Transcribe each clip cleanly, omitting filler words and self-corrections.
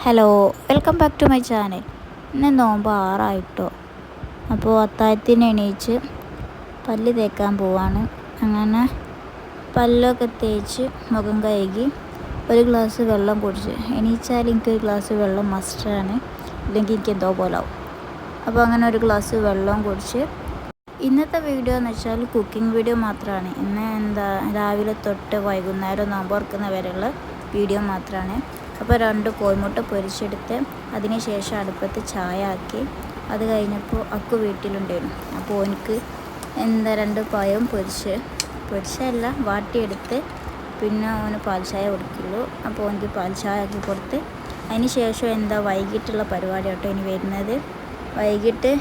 Hello, welcome back to my channel. ഇന്ന് നോമ്പ് 6 ആയിട്ടോ. അപ്പോൾ അത്താഴത്തിന് എണീച്ച് പല്ല് തേക്കാൻ പോവാണ്. അങ്ങനെ പല്ലൊക്കെ തേച്ച് മുഖം കഴുകി ഒരു ഗ്ലാസ് വെള്ളം കുടിച്ച് എണീച്ചാൽ എനിക്കൊരു ഗ്ലാസ് വെള്ളം മസ്റ്റാണ്, ഇല്ലെങ്കിൽ എനിക്ക് എന്തോ പോലാവും. അപ്പോൾ അങ്ങനെ ഒരു ഗ്ലാസ് വെള്ളം കുടിച്ച് ഇന്നത്തെ വീഡിയോ എന്ന് വെച്ചാൽ കുക്കിംഗ് വീഡിയോ മാത്രമാണ്. ഇന്ന് രാവിലെ തൊട്ട് വൈകുന്നേരം നോമ്പ് തുറക്കുന്ന വരെയുള്ള വീഡിയോ മാത്രമാണ്. അപ്പോൾ 2 കോഴിമുട്ട പൊരിച്ചെടുത്ത് അതിന് ശേഷം അടുപ്പത്ത് ചായ ആക്കി. അത് കഴിഞ്ഞപ്പോൾ അക്കു വീട്ടിലുണ്ടായിരുന്നു. അപ്പോൾ എനിക്ക് 2 പഴം പൊരിച്ചല്ല വാട്ടിയെടുത്ത് പിന്നെ ഓന് പാൽ ചായ കൊടുക്കുള്ളൂ. അപ്പോൾ എനിക്ക് പാൽ ചായ ആക്കി കൊടുത്ത് അതിന് ശേഷം വൈകിട്ടുള്ള പരിപാടി കേട്ടോ ഇനി വരുന്നത്. വൈകിട്ട്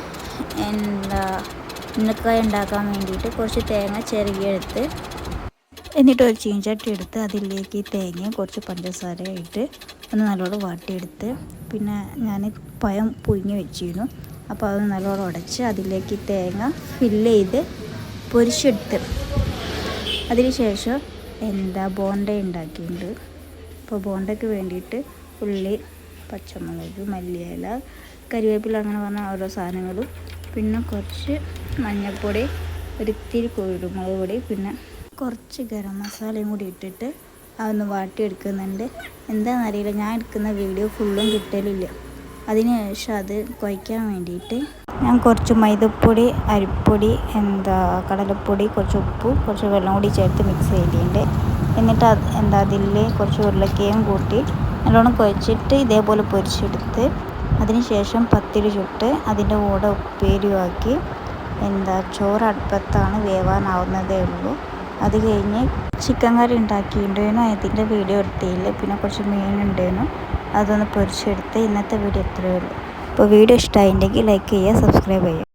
ഉന്നക്കായ ഉണ്ടാക്കാൻ വേണ്ടിയിട്ട് കുറച്ച് തേങ്ങ ചിരകിയെടുത്ത് എന്നിട്ട് ഒരു ചീഞ്ചട്ടി എടുത്ത് അതിലേക്ക് തേങ്ങയും കുറച്ച് പഞ്ചസാര ഇട്ട് ഒന്ന് നല്ലോണം വാട്ടിയെടുത്ത് പിന്നെ ഞാൻ പഴം പുഴുങ്ങി വെച്ചിരുന്നു. അപ്പോൾ അത് നല്ലോണം ഉടച്ച് അതിലേക്ക് തേങ്ങ ഫില്ല് ചെയ്ത് പൊരിച്ചെടുത്ത് അതിന് ശേഷം ബോണ്ട ഉണ്ടാക്കിയിട്ടുണ്ട്. അപ്പോൾ ബോണ്ടയ്ക്ക് വേണ്ടിയിട്ട് ഉള്ളി, പച്ചമുളക്, മല്ലിയില, കരിവേപ്പില അങ്ങനെ പറഞ്ഞ ഓരോ സാധനങ്ങളും പിന്നെ കുറച്ച് മഞ്ഞൾപ്പൊടി, ഒരിത്തിരി കുരുമുളക് പൊടി, പിന്നെ കുറച്ച് ഗരം മസാലയും കൂടി ഇട്ടിട്ട് അതൊന്ന് വാട്ടിയെടുക്കുന്നുണ്ട്. എന്താണെന്നറിയില്ല, ഞാൻ എടുക്കുന്ന വീഡിയോ ഫുള്ളും കിട്ടലില്ല. അതിന് ശേഷം അത് കുഴയ്ക്കാൻ വേണ്ടിയിട്ട് ഞാൻ കുറച്ച് മൈദപ്പൊടി, അരിപ്പൊടി, കടലപ്പൊടി, കുറച്ച് ഉപ്പ്, കുറച്ച് വെള്ളം കൂടി ചേർത്ത് മിക്സ് ചെയ്തിട്ടുണ്ട്. എന്നിട്ട് അതിൽ കുറച്ച് ഉരുളക്കിഴങ്ങ് കൂട്ടി നല്ലോണം കുഴച്ചിട്ട് ഇതേപോലെ പൊരിച്ചെടുത്ത് അതിന് ശേഷം പത്തിരി ചുട്ട് അതിൻ്റെ കൂടെ ഉപ്പേരിയാക്കി ചോറ് അടുപ്പത്താണ്, വേവാനാവുന്നതേ ഉള്ളൂ. അത് കഴിഞ്ഞ് ചിക്കൻ കറി ഉണ്ടാക്കിയിട്ടുണ്ടായിരുന്നു. അതിൻ്റെ വീഡിയോ എടുത്തില്ല. പിന്നെ കുറച്ച് മീനുണ്ടായിരുന്നു, അതൊന്ന് പൊരിച്ചെടുത്ത്. ഇന്നത്തെ വീഡിയോ ഇത്രയേ ഉള്ളൂ. അപ്പോൾ വീഡിയോ ഇഷ്ടമായിട്ടുണ്ടെങ്കിൽ ലൈക്ക് ചെയ്യുക, സബ്സ്ക്രൈബ് ചെയ്യുക.